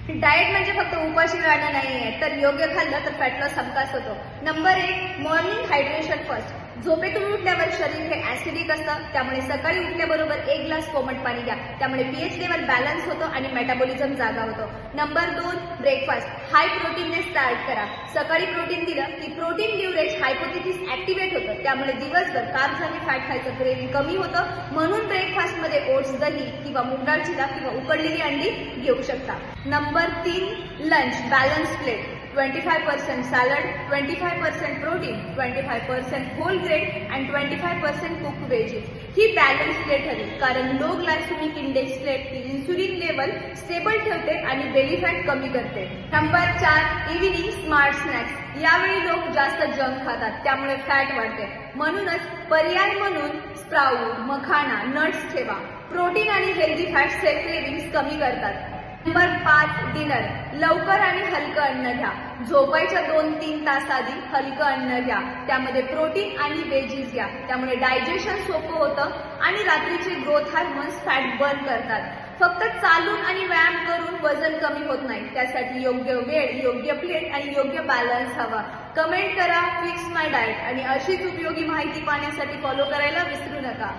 Diet म्हणजे फक्त उपाशी राहणं नाहीये, तर योग्य खाल्लं तर फॅट लॉस हमखास होतो. Number 1, morning hydration first. झोपेतून उठल्यावर शरीर हे ऍसिडिक असतं, त्यामुळे सकाळी उठल्याबरोबर 1 ग्लास कोमट पाणी घ्या. त्यामुळे पीएच लेवल बॅलन्स होतो आणि मेटाबॉलिझम जागा होतो. Number 2, breakfast. हाय प्रोटीनने स्टार्ट करा. सकाळी प्रोटीन दिलं की प्रोटीन लिव्हरेज हायपोथेसिस ऍक्टिव्हेट होतं, त्यामुळे दिवसभर कार्ब्स आणि फॅट खायचं क्रेविंग कमी होतं. म्हणून ब्रेकफास्टमध्ये ओट्स, दही किंवा मूग डाळ चिरा किंवा उकडलेली अंडी घेऊ शकता. Number 3, lunch balance plate. 25% salad, 25% protein, 25% whole grain and 25% cooked veggies. ही बॅलन्स प्लेट हवी, कारण low glycemic index plate insulin level stable ठेवते आणि बेली फॅट कमी करते. Number 4, evening smart snacks. यावेळी लोक जास्त जंक खातात, त्यामुळे फॅट वाढते. म्हणूनच पर्याय म्हणून स्प्राऊट, मखाना, नट्स ठेवा. प्रोटीन आणि हेल्दी फॅट्स क्रेविंग्स कमी करतात. Number 5, dinner. लवकर आणि हलकं अन्न घ्या. झोपायच्या 2-3 तास आधी हलकं अन्न घ्या. त्यामध्ये प्रोटीन आणि व्हेजीज घ्या, त्यामुळे डायजेशन सोपं होतं आणि रात्रीचे ग्रोथ हार्मोन्स फॅट बर्न करतात. फक्त चालून आणि व्यायाम करून वजन कमी होत नाही, त्यासाठी योग्य वेळ, योग्य प्लेट आणि योग्य बॅलन्स हवा. कमेंट करा फिक्स माय डाएट आणि अशीच उपयोगी माहिती पाहण्यासाठी फॉलो करायला विसरू नका.